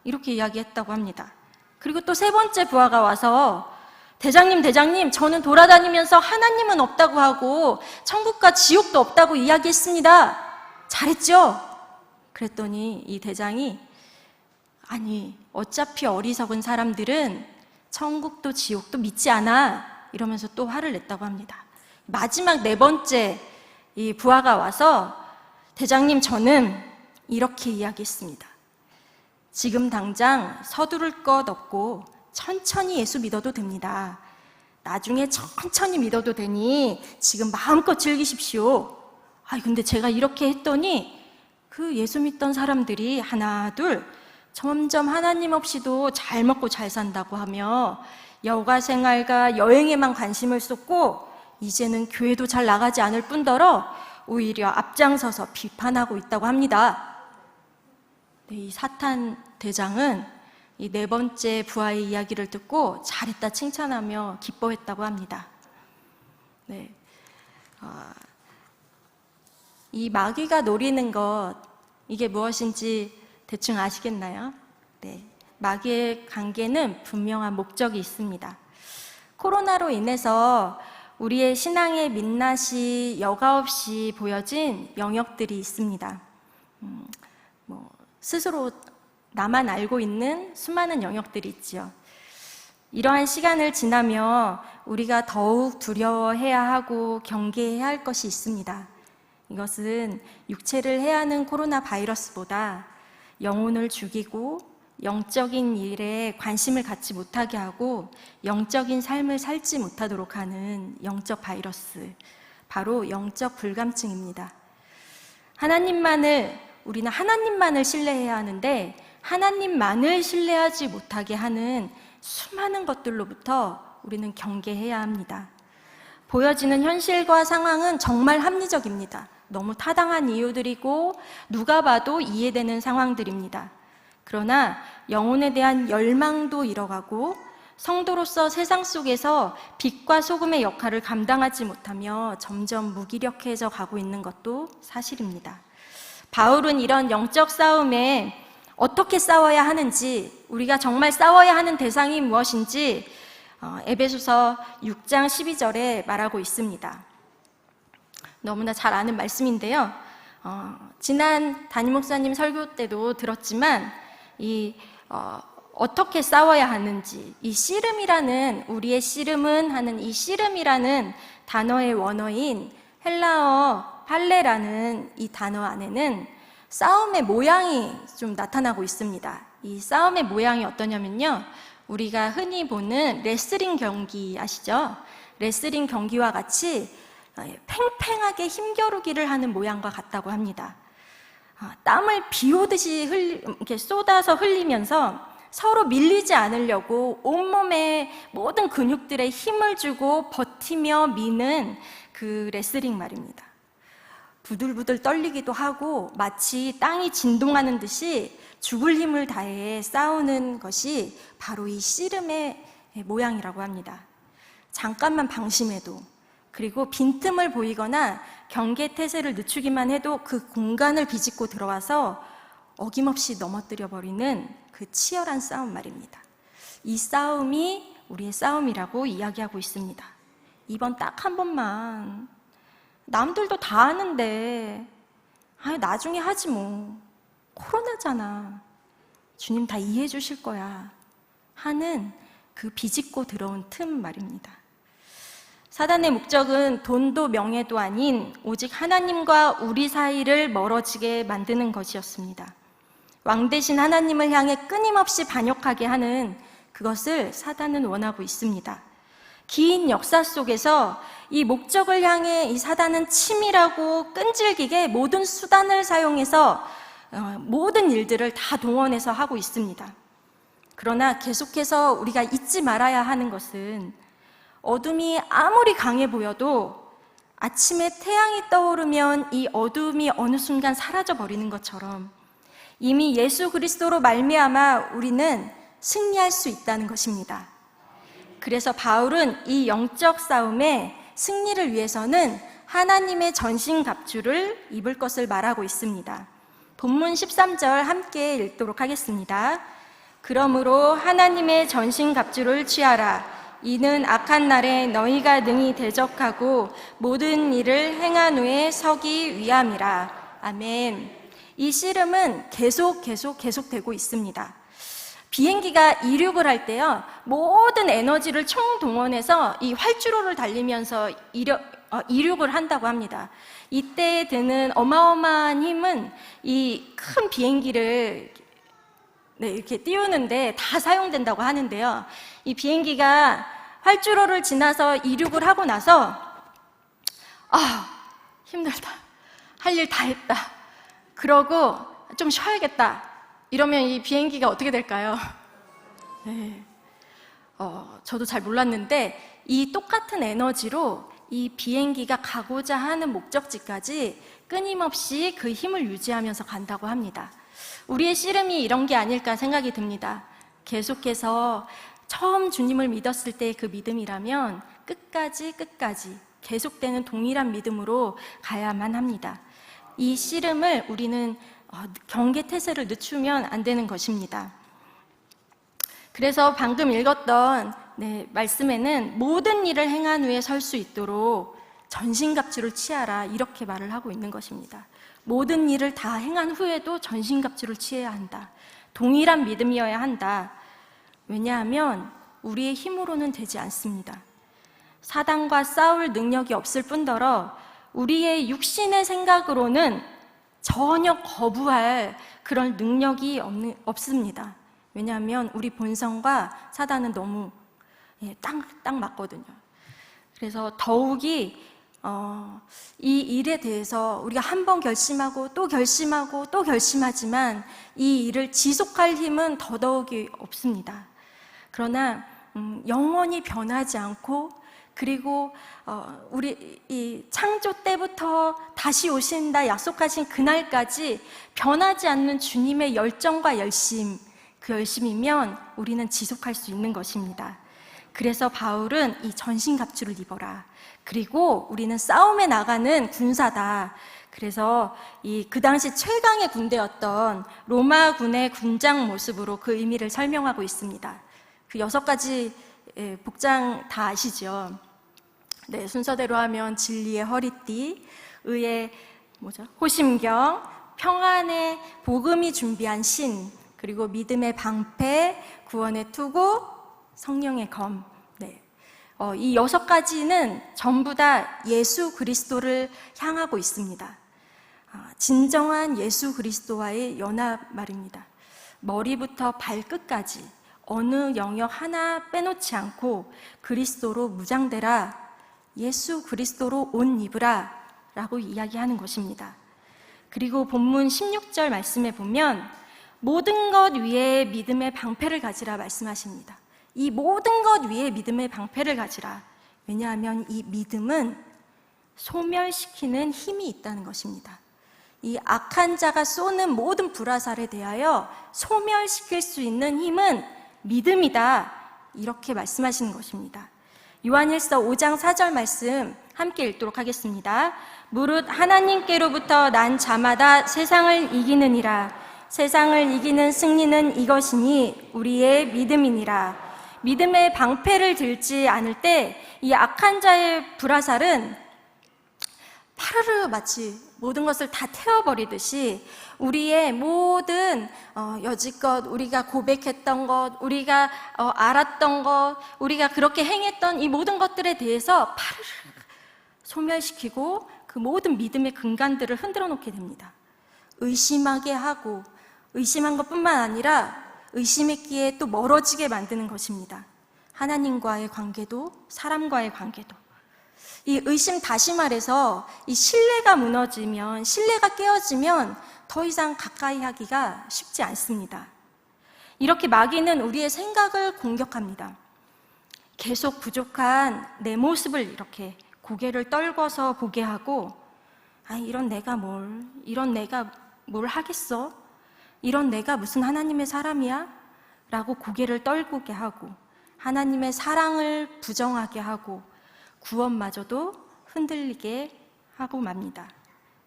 이렇게 이야기했다고 합니다. 그리고 또 세 번째 부하가 와서 대장님, 저는 돌아다니면서 하나님은 없다고 하고 천국과 지옥도 없다고 이야기했습니다. 잘했죠? 그랬더니 이 대장이 아니 어차피 어리석은 사람들은 천국도 지옥도 믿지 않아 이러면서 또 화를 냈다고 합니다. 마지막 네 번째 이 부하가 와서 대장님, 저는 이렇게 이야기했습니다. 지금 당장 서두를 것 없고 천천히 예수 믿어도 됩니다. 나중에 천천히 믿어도 되니 지금 마음껏 즐기십시오. 근데 제가 이렇게 했더니 그 예수 믿던 사람들이 하나 둘 점점 하나님 없이도 잘 먹고 잘 산다고 하며 여가 생활과 여행에만 관심을 쏟고 이제는 교회도 잘 나가지 않을 뿐더러 오히려 앞장서서 비판하고 있다고 합니다. 네, 이 사탄 대장은 이 네 번째 부하의 이야기를 듣고 잘했다 칭찬하며 기뻐했다고 합니다. 네, 이 마귀가 노리는 것 이게 무엇인지 대충 아시겠나요? 네, 마귀의 관계는 분명한 목적이 있습니다. 코로나로 인해서 우리의 신앙의 민낯이 여과 없이 보여진 영역들이 있습니다. 스스로 나만 알고 있는 수많은 영역들이 있지요. 이러한 시간을 지나며 우리가 더욱 두려워해야 하고 경계해야 할 것이 있습니다. 이것은 육체를 해하는 코로나 바이러스보다 영혼을 죽이고 영적인 일에 관심을 갖지 못하게 하고 영적인 삶을 살지 못하도록 하는 영적 바이러스, 바로 영적 불감증입니다. 우리는 하나님만을 신뢰해야 하는데 하나님만을 신뢰하지 못하게 하는 수많은 것들로부터 우리는 경계해야 합니다. 보여지는 현실과 상황은 정말 합리적입니다. 너무 타당한 이유들이고 누가 봐도 이해되는 상황들입니다. 그러나 영혼에 대한 열망도 잃어가고 성도로서 세상 속에서 빛과 소금의 역할을 감당하지 못하며 점점 무기력해져 가고 있는 것도 사실입니다. 바울은 이런 영적 싸움에 어떻게 싸워야 하는지, 우리가 정말 싸워야 하는 대상이 무엇인지 에베소서 6장 12절에 말하고 있습니다. 너무나 잘 아는 말씀인데요. 지난 담임 목사님 설교 때도 들었지만 어떻게 싸워야 하는지, 이 씨름이라는, 우리의 씨름은 하는 이 씨름이라는 단어의 원어인 헬라어 팔레라는 이 단어 안에는 싸움의 모양이 좀 나타나고 있습니다. 이 싸움의 모양이 어떠냐면요, 우리가 흔히 보는 레슬링 경기 아시죠? 레슬링 경기와 같이 팽팽하게 힘겨루기를 하는 모양과 같다고 합니다. 땀을 비 오듯이 이렇게 쏟아서 흘리면서 서로 밀리지 않으려고 온몸에 모든 근육들에 힘을 주고 버티며 미는 그 레슬링 말입니다. 부들부들 떨리기도 하고 마치 땅이 진동하는 듯이 죽을 힘을 다해 싸우는 것이 바로 이 씨름의 모양이라고 합니다. 잠깐만 방심해도, 그리고 빈틈을 보이거나 경계태세를 늦추기만 해도 그 공간을 비집고 들어와서 어김없이 넘어뜨려 버리는 그 치열한 싸움 말입니다. 이 싸움이 우리의 싸움이라고 이야기하고 있습니다. 이번 딱 한 번만, 남들도 다 하는데 나중에 하지 뭐, 코로나잖아, 주님 다 이해해 주실 거야 하는 그 비집고 들어온 틈 말입니다. 사단의 목적은 돈도 명예도 아닌 오직 하나님과 우리 사이를 멀어지게 만드는 것이었습니다. 왕 대신 하나님을 향해 끊임없이 반역하게 하는 그것을 사단은 원하고 있습니다. 긴 역사 속에서 이 목적을 향해 이 사단은 치밀하고 끈질기게 모든 수단을 사용해서 모든 일들을 다 동원해서 하고 있습니다. 그러나 계속해서 우리가 잊지 말아야 하는 것은 어둠이 아무리 강해 보여도 아침에 태양이 떠오르면 이 어둠이 어느 순간 사라져 버리는 것처럼 이미 예수 그리스도로 말미암아 우리는 승리할 수 있다는 것입니다. 그래서 바울은 이 영적 싸움에 승리를 위해서는 하나님의 전신갑주를 입을 것을 말하고 있습니다. 본문 13절 함께 읽도록 하겠습니다. 그러므로 하나님의 전신갑주를 취하라. 이는 악한 날에 너희가 능히 대적하고 모든 일을 행한 후에 서기 위함이라. 아멘. 이 씨름은 계속되고 있습니다. 비행기가 이륙을 할 때요, 모든 에너지를 총동원해서 이 활주로를 달리면서 이륙을 한다고 합니다. 이때 드는 어마어마한 힘은 이 큰 비행기를 이렇게 띄우는데 다 사용된다고 하는데요. 이 비행기가 활주로를 지나서 이륙을 하고 나서 힘들다, 할 일 다 했다, 그러고 좀 쉬어야겠다 이러면 이 비행기가 어떻게 될까요? 네. 저도 잘 몰랐는데 이 똑같은 에너지로 이 비행기가 가고자 하는 목적지까지 끊임없이 그 힘을 유지하면서 간다고 합니다. 우리의 씨름이 이런 게 아닐까 생각이 듭니다. 계속해서 처음 주님을 믿었을 때의 그 믿음이라면 끝까지 계속되는 동일한 믿음으로 가야만 합니다. 이 씨름을 우리는 경계태세를 늦추면 안 되는 것입니다. 그래서 방금 읽었던 말씀에는 모든 일을 행한 후에 설 수 있도록 전신갑주를 취하라 이렇게 말을 하고 있는 것입니다. 모든 일을 다 행한 후에도 전신갑주를 취해야 한다. 동일한 믿음이어야 한다. 왜냐하면 우리의 힘으로는 되지 않습니다. 사단과 싸울 능력이 없을 뿐더러 우리의 육신의 생각으로는 전혀 거부할 그런 능력이 없습니다. 왜냐하면 우리 본성과 사단은 너무 딱 맞거든요. 그래서 더욱이 이 일에 대해서 우리가 한 번 결심하고 또 결심하고 또 결심하지만 이 일을 지속할 힘은 더더욱이 없습니다. 그러나 영원히 변하지 않고, 그리고 우리 이 창조 때부터 다시 오신다 약속하신 그날까지 변하지 않는 주님의 열정과 열심, 그 열심이면 우리는 지속할 수 있는 것입니다. 그래서 바울은 이 전신갑주를 입어라. 그리고 우리는 싸움에 나가는 군사다. 그래서 그 당시 최강의 군대였던 로마군의 군장 모습으로 그 의미를 설명하고 있습니다. 그 6가지 복장 다 아시죠? 네, 순서대로 하면 진리의 허리띠, 의의 호심경, 평안의 복음이 준비한 신, 그리고 믿음의 방패, 구원의 투구, 성령의 검. 이 6가지는 전부 다 예수 그리스도를 향하고 있습니다. 진정한 예수 그리스도와의 연합 말입니다. 머리부터 발끝까지 어느 영역 하나 빼놓지 않고 그리스도로 무장되라, 예수 그리스도로 옷 입으라 라고 이야기하는 것입니다. 그리고 본문 16절 말씀에 보면 모든 것 위에 믿음의 방패를 가지라 말씀하십니다. 이 모든 것 위에 믿음의 방패를 가지라. 왜냐하면 이 믿음은 소멸시키는 힘이 있다는 것입니다. 이 악한 자가 쏘는 모든 불화살에 대하여 소멸시킬 수 있는 힘은 믿음이다. 이렇게 말씀하시는 것입니다. 요한일서 5장 4절 말씀 함께 읽도록 하겠습니다. 무릇 하나님께로부터 난 자마다 세상을 이기느니라. 세상을 이기는 승리는 이것이니 우리의 믿음이니라. 믿음의 방패를 들지 않을 때 이 악한 자의 불화살은 파르르 마치 모든 것을 다 태워버리듯이 우리의 모든 여지껏 우리가 고백했던 것, 우리가 알았던 것, 우리가 그렇게 행했던 이 모든 것들에 대해서 파르르 소멸시키고 그 모든 믿음의 근간들을 흔들어 놓게 됩니다. 의심하게 하고 의심한 것뿐만 아니라 의심했기에 또 멀어지게 만드는 것입니다. 하나님과의 관계도 사람과의 관계도. 이 의심, 다시 말해서 이 신뢰가 무너지면, 신뢰가 깨어지면 더 이상 가까이 하기가 쉽지 않습니다. 이렇게 마귀는 우리의 생각을 공격합니다. 계속 부족한 내 모습을 이렇게 고개를 떨궈서 보게 하고, 이런 내가 뭘 하겠어? 이런 내가 무슨 하나님의 사람이야? 라고 고개를 떨구게 하고, 하나님의 사랑을 부정하게 하고, 구원마저도 흔들리게 하고 맙니다.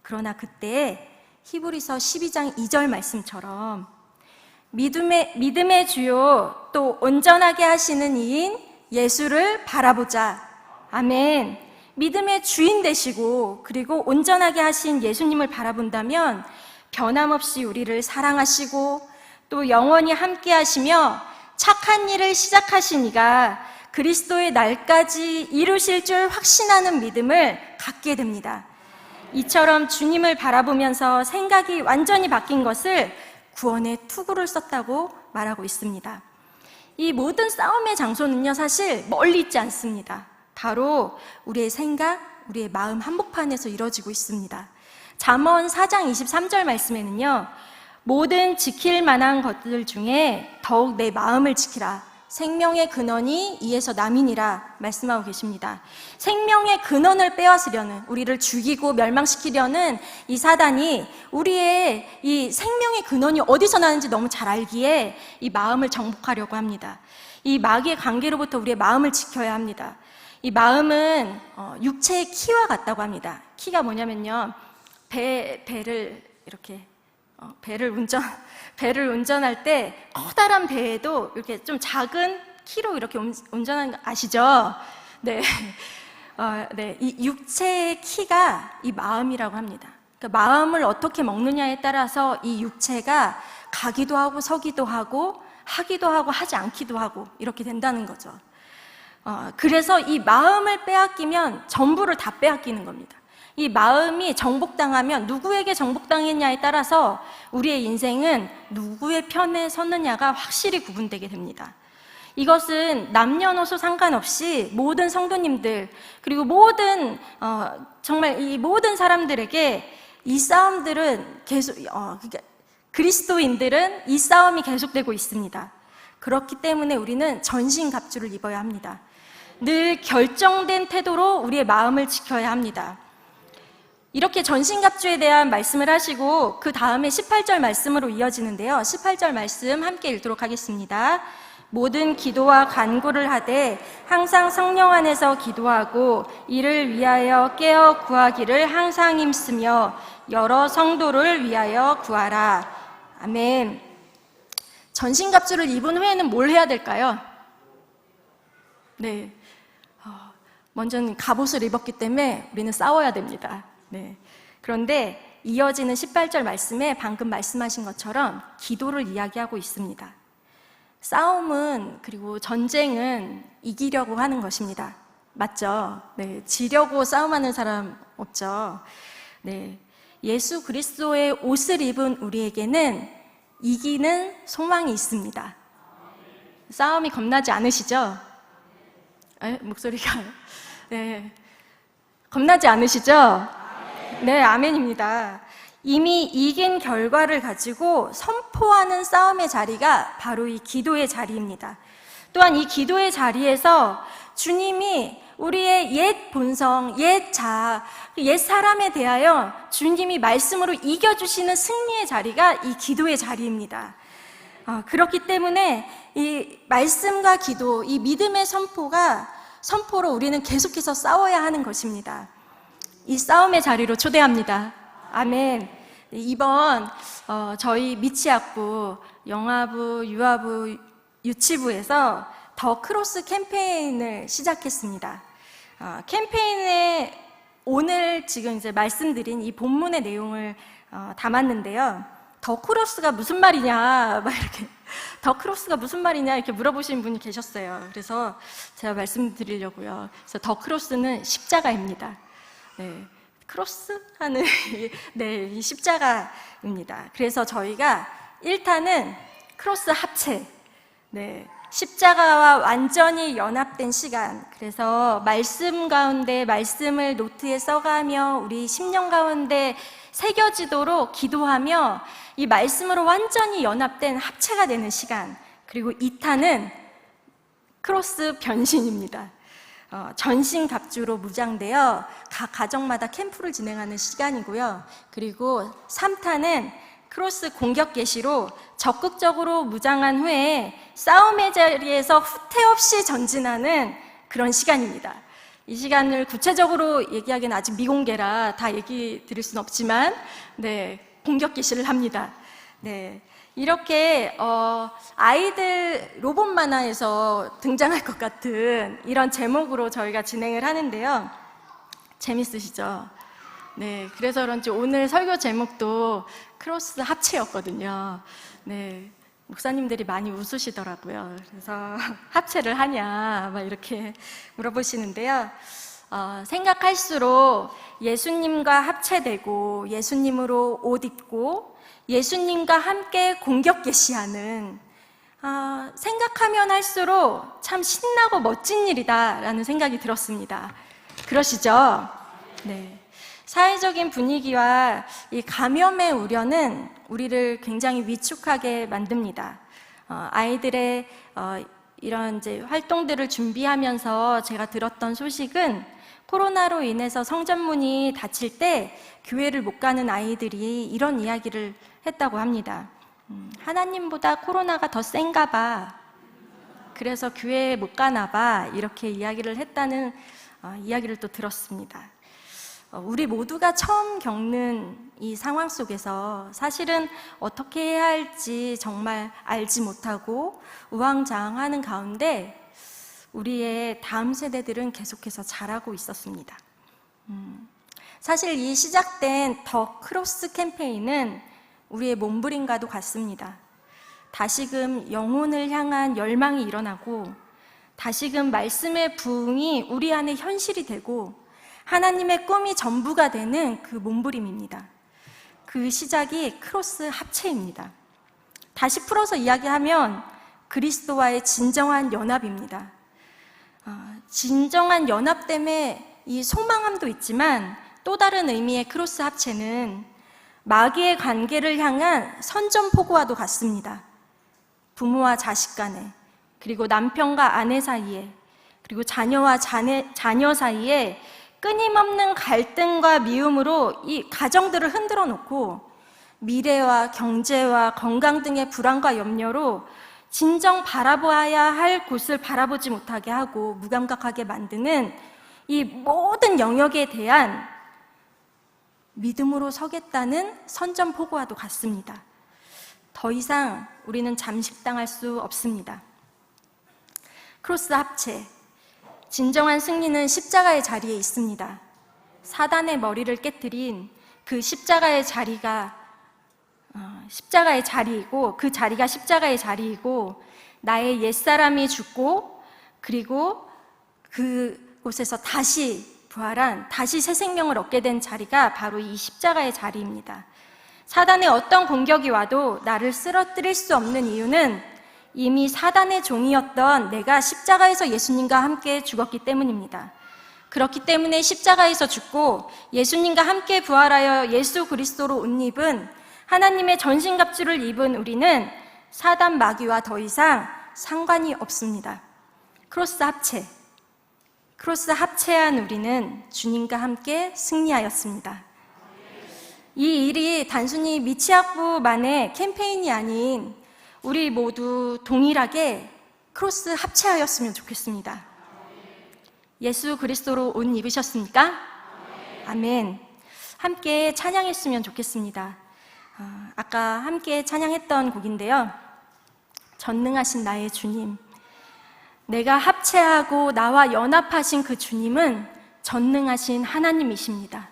그러나 그때 히브리서 12장 2절 말씀처럼 믿음의 주요 또 온전하게 하시는 이인 예수를 바라보자. 아멘. 믿음의 주인 되시고 그리고 온전하게 하신 예수님을 바라본다면 변함없이 우리를 사랑하시고 또 영원히 함께 하시며 착한 일을 시작하신 이가 그리스도의 날까지 이루실 줄 확신하는 믿음을 갖게 됩니다. 이처럼 주님을 바라보면서 생각이 완전히 바뀐 것을 구원의 투구를 썼다고 말하고 있습니다. 이 모든 싸움의 장소는요, 사실 멀리 있지 않습니다. 바로 우리의 생각, 우리의 마음 한복판에서 이루어지고 있습니다. 잠언 4장 23절 말씀에는요, 모든 지킬 만한 것들 중에 더욱 내 마음을 지키라. 생명의 근원이 이에서 남이니라 말씀하고 계십니다. 생명의 근원을 빼앗으려는, 우리를 죽이고 멸망시키려는 이 사단이 우리의 이 생명의 근원이 어디서 나는지 너무 잘 알기에 이 마음을 정복하려고 합니다. 이 마귀의 관계로부터 우리의 마음을 지켜야 합니다. 이 마음은 육체의 키와 같다고 합니다. 키가 뭐냐면요, 배를 이렇게 배를 운전할 때 커다란 배에도 이렇게 좀 작은 키로 이렇게 운전하는 거 아시죠? 네. 이 육체의 키가 이 마음이라고 합니다. 그러니까 마음을 어떻게 먹느냐에 따라서 이 육체가 가기도 하고 서기도 하고 하기도 하고 하지 않기도 하고 이렇게 된다는 거죠. 그래서 이 마음을 빼앗기면 전부를 다 빼앗기는 겁니다. 이 마음이 정복당하면 누구에게 정복당했냐에 따라서 우리의 인생은 누구의 편에 섰느냐가 확실히 구분되게 됩니다. 이것은 남녀노소 상관없이 모든 성도님들 그리고 모든 정말 이 모든 사람들에게 이 싸움들은 계속 그러니까 그리스도인들은 이 싸움이 계속되고 있습니다. 그렇기 때문에 우리는 전신갑주를 입어야 합니다. 늘 결정된 태도로 우리의 마음을 지켜야 합니다. 이렇게 전신갑주에 대한 말씀을 하시고 그 다음에 18절 말씀으로 이어지는데요. 18절 말씀 함께 읽도록 하겠습니다. 모든 기도와 간구를 하되 항상 성령 안에서 기도하고 이를 위하여 깨어 구하기를 항상 힘쓰며 여러 성도를 위하여 구하라. 아멘. 전신갑주를 입은 후에는 뭘 해야 될까요? 네, 먼저는 갑옷을 입었기 때문에 우리는 싸워야 됩니다. 네. 그런데 이어지는 18절 말씀에 방금 말씀하신 것처럼 기도를 이야기하고 있습니다. 싸움은 그리고 전쟁은 이기려고 하는 것입니다. 맞죠? 네. 지려고 싸움하는 사람 없죠? 네. 예수 그리스도의 옷을 입은 우리에게는 이기는 소망이 있습니다. 싸움이 겁나지 않으시죠? 목소리가 네. 겁나지 않으시죠? 네, 아멘입니다. 이미 이긴 결과를 가지고 선포하는 싸움의 자리가 바로 이 기도의 자리입니다. 또한 이 기도의 자리에서 주님이 우리의 옛 본성, 옛 자아, 옛 사람에 대하여 주님이 말씀으로 이겨주시는 승리의 자리가 이 기도의 자리입니다. 그렇기 때문에 이 말씀과 기도, 이 믿음의 선포로 우리는 계속해서 싸워야 하는 것입니다. 이 싸움의 자리로 초대합니다. 아멘. 이번 저희 미치학부, 영아부, 유아부, 유치부에서 더 크로스 캠페인을 시작했습니다. 캠페인에 오늘 지금 이제 말씀드린 이 본문의 내용을 담았는데요. 더 크로스가 무슨 말이냐, 막 이렇게 더 크로스가 무슨 말이냐 이렇게 물어보시는 분이 계셨어요. 그래서 제가 말씀드리려고요. 그래서 더 크로스는 십자가입니다. 네, 크로스 하는 네, 이 십자가입니다. 그래서 저희가 1탄은 크로스 합체, 네, 십자가와 완전히 연합된 시간. 그래서 말씀 가운데 말씀을 노트에 써가며 우리 심령 가운데 새겨지도록 기도하며 이 말씀으로 완전히 연합된 합체가 되는 시간. 그리고 2탄은 크로스 변신입니다. 전신갑주로 무장되어 각 가정마다 캠프를 진행하는 시간이고요. 그리고 3탄은 크로스 공격 개시로 적극적으로 무장한 후에 싸움의 자리에서 후퇴 없이 전진하는 그런 시간입니다. 이 시간을 구체적으로 얘기하기는 아직 미공개라 다 얘기 드릴 수는 없지만, 네, 공격 개시를 합니다. 네, 이렇게 아이들 로봇 만화에서 등장할 것 같은 이런 제목으로 저희가 진행을 하는데요. 재밌으시죠? 네, 그래서 그런지 오늘 설교 제목도 크로스 합체였거든요. 네, 목사님들이 많이 웃으시더라고요. 그래서 합체를 하냐 막 이렇게 물어보시는데요. 생각할수록 예수님과 합체되고 예수님으로 옷 입고 예수님과 함께 공격 개시하는, 생각하면 할수록 참 신나고 멋진 일이다라는 생각이 들었습니다. 그러시죠? 네. 사회적인 분위기와 이 감염의 우려는 우리를 굉장히 위축하게 만듭니다. 아이들의 이런 이제 활동들을 준비하면서 제가 들었던 소식은 코로나로 인해서 성전문이 닫힐 때 교회를 못 가는 아이들이 이런 이야기를 했다고 합니다. 하나님보다 코로나가 더 센가 봐. 그래서 교회에 못 가나 봐. 이렇게 이야기를 했다는 이야기를 또 들었습니다. 우리 모두가 처음 겪는 이 상황 속에서 사실은 어떻게 해야 할지 정말 알지 못하고 우왕좌왕하는 가운데 우리의 다음 세대들은 계속해서 자라고 있었습니다. 사실 이 시작된 더 크로스 캠페인은 우리의 몸부림과도 같습니다. 다시금 영혼을 향한 열망이 일어나고 다시금 말씀의 부흥이 우리 안에 현실이 되고 하나님의 꿈이 전부가 되는 그 몸부림입니다. 그 시작이 크로스 합체입니다. 다시 풀어서 이야기하면 그리스도와의 진정한 연합입니다. 진정한 연합됨에 이 소망함도 있지만 또 다른 의미의 크로스 합체는 마귀의 관계를 향한 선전포고와도 같습니다. 부모와 자식 간에, 그리고 남편과 아내 사이에, 그리고 자녀와 자녀 사이에 끊임없는 갈등과 미움으로 이 가정들을 흔들어 놓고 미래와 경제와 건강 등의 불안과 염려로 진정 바라보아야 할 곳을 바라보지 못하게 하고 무감각하게 만드는 이 모든 영역에 대한 믿음으로 서겠다는 선전포고와도 같습니다. 더 이상 우리는 잠식당할 수 없습니다. 크로스 합체, 진정한 승리는 십자가의 자리에 있습니다. 사단의 머리를 깨뜨린 그 십자가의 자리가 십자가의 자리이고, 그 자리가 십자가의 자리이고, 나의 옛사람이 죽고 그리고 그곳에서 다시 부활한, 다시 새 생명을 얻게 된 자리가 바로 이 십자가의 자리입니다. 사단의 어떤 공격이 와도 나를 쓰러뜨릴 수 없는 이유는 이미 사단의 종이었던 내가 십자가에서 예수님과 함께 죽었기 때문입니다. 그렇기 때문에 십자가에서 죽고 예수님과 함께 부활하여 예수 그리스도로 옷 입은 하나님의 전신갑주를 입은 우리는 사단 마귀와 더 이상 상관이 없습니다. 크로스 합체한 우리는 주님과 함께 승리하였습니다. 이 일이 단순히 미취학부만의 캠페인이 아닌 우리 모두 동일하게 크로스 합체하였으면 좋겠습니다. 예수 그리스도로 옷 입으셨습니까? 아멘. 함께 찬양했으면 좋겠습니다. 아까 함께 찬양했던 곡인데요. 전능하신 나의 주님. 내가 합체하고 나와 연합하신 그 주님은 전능하신 하나님이십니다.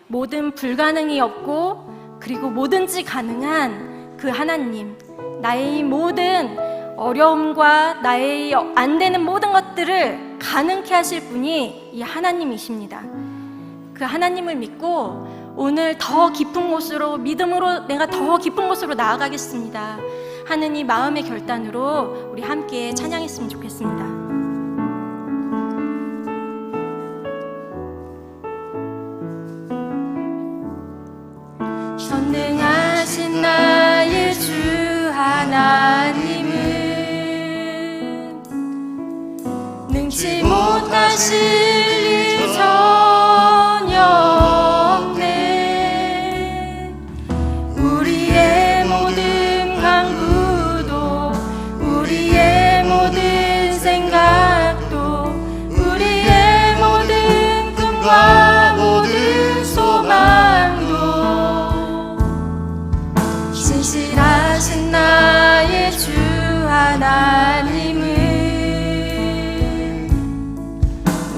모든 불가능이 없고 그리고 뭐든지 가능한 그 하나님, 나의 이 모든 어려움과 나의 안 되는 모든 것들을 가능케 하실 분이 이 하나님이십니다. 그 하나님을 믿고 오늘 더 깊은 곳으로, 믿음으로 내가 더 깊은 곳으로 나아가겠습니다 하는 이 마음의 결단으로 우리 함께 찬양했으면 좋겠습니다. 전능하신 나의 주 하나님은 능치 못하실 일 전혀 없네. 우리의 모든 강구도 우리의 모든 생각도 우리의 모든 꿈과 모든 소망도 신실하신 나의 주 하나님은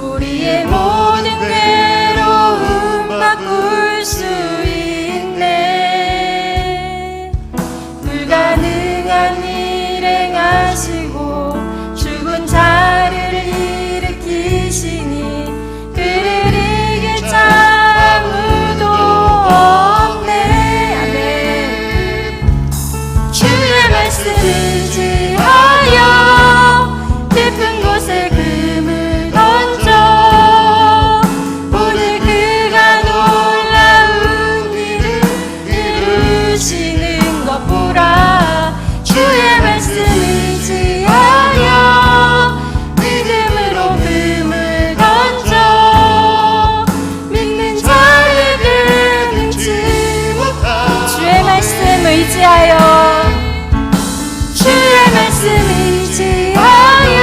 우리의 모든 괴로움 바꿀 수 있네. 불가능한 일 행하시고 죽은 자를 일으키시니 그를 이길 자 아무도 없네. 아멘. 주의 말씀 의지하여 깊은 곳에 금을 던져 오늘 그가 놀라운 일을 이루시는 것 보라. 주의 말씀 의지하여 믿음으로 금을 던져 믿는 자에게 능치 못한 주의 말씀 의지하여 주의 말씀 의지하여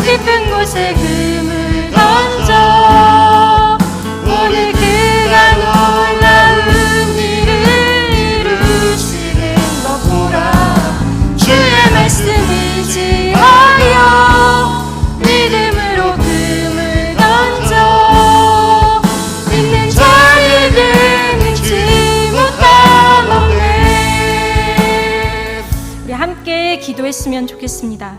깊은 곳에 금을 던져 오늘 그가 놀라운 일을 이루시는 것 보라. 주의 말씀 의지하여 믿음으로 금을 던져 믿는 자에게 능치 못함 없네. 우리 함께 기도했으면 좋겠습니다.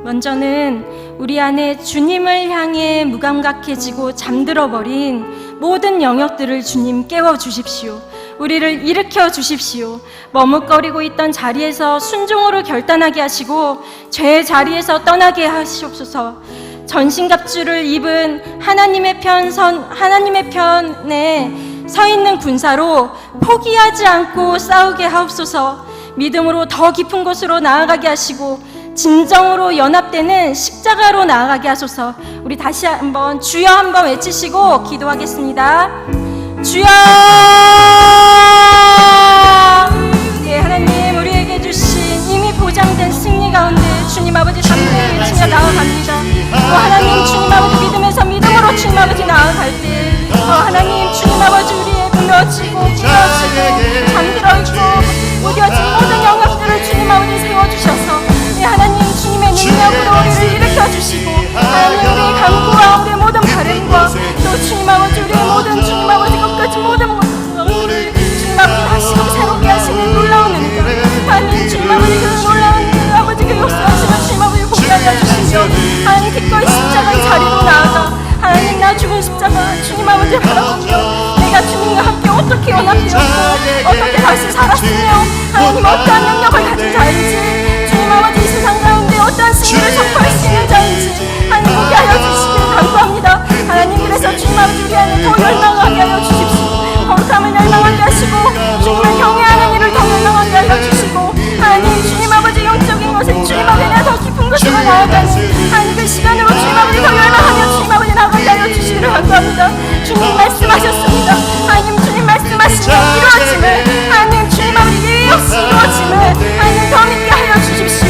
먼저는 우리 안에 주님을 향해 무감각해지고 잠들어버린 모든 영역들을 주님 깨워주십시오. 우리를 일으켜 주십시오. 머뭇거리고 있던 자리에서 순종으로 결단하게 하시고 죄의 자리에서 떠나게 하시옵소서. 전신갑주를 입은 하나님의 편에 서 있는 군사로 포기하지 않고 싸우게 하옵소서. 믿음으로 더 깊은 곳으로 나아가게 하시고 진정으로 연합되는 십자가로 나아가게 하소서. 우리 다시 한번 주여 한번 외치시고 기도하겠습니다. 주여! 네, 하나님 우리에게 주신 이미 보장된 승리 가운데 주님 아버지 담대히 외치며 나아갑니다. 하나님 주님 아버지 믿음에서 믿음으로 주님 아버지 나아갈 때 하나님 주님 아버지 우리의 무너지고 잠들어있고 무뎌진 모든 영역들을 주님 아버지 세워주셔서 하나님 주님의 능력으로 우리를 일으켜주시고 하나님 우리의 간구와 우리의 모든 바램과 또 주님 아버지 우리의 모든 주님 아버지 끝까지 모든 것들을 주님 아버지 다시금 새롭게 하시는 놀라운 은혜가 하나님 주님 아버지 그 놀라운 아버지 그 역사하시는 주님 아버지 보게 하여주시며 하나님 기꺼이 십자가의 자리로 나아가 하나님 나 죽은 십자가 주님 아버지 바라보며 내가 주님과 함께 어떻게 연합되었고 어떻게 다시 살았으며 하나님 어떠한 능력을 가진 자인지 주님 아버지 이 세상 가운데 어떠한 승리를 선포할 수 있는 자인지 하나님 보게 하여 주시길 간구합니다. 말씀하셨습니다. 주님 말씀하셨습니다. 하나님 주님 말씀하시면 이루어짐을, 하나님 주님 아버지 예의 없이 이루어짐을 하나님 더 믿게 하여 주십시오.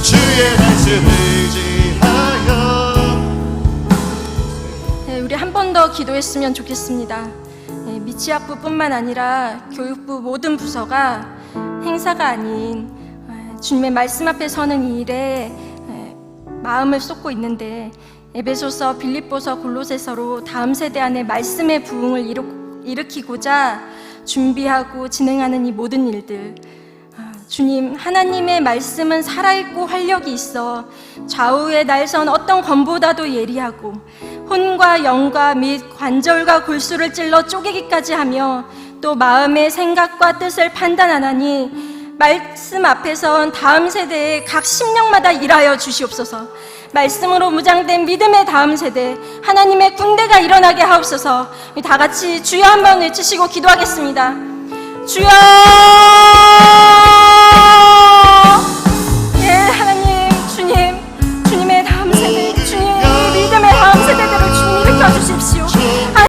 주의 말씀 의지하여. 네, 우리 한 번 더 기도했으면 좋겠습니다. 네, 미취학부뿐만 아니라 교육부 모든 부서가 행사가 아닌 주님의 말씀 앞에 서는 이 일에 마음을 쏟고 있는데, 에베소서, 빌립보서, 골로새서로 다음 세대 안에 말씀의 부흥을 일으키고자 준비하고 진행하는 이 모든 일들, 주님, 하나님의 말씀은 살아있고 활력이 있어 좌우의 날선 어떤 검보다도 예리하고 혼과 영과 및 관절과 골수를 찔러 쪼개기까지 하며 또 마음의 생각과 뜻을 판단하나니 말씀 앞에 선 다음 세대의 각 심령마다 일하여 주시옵소서. 말씀으로 무장된 믿음의 다음 세대, 하나님의 군대가 일어나게 하옵소서. 다 같이 주여 한번 외치시고 기도하겠습니다. 주여!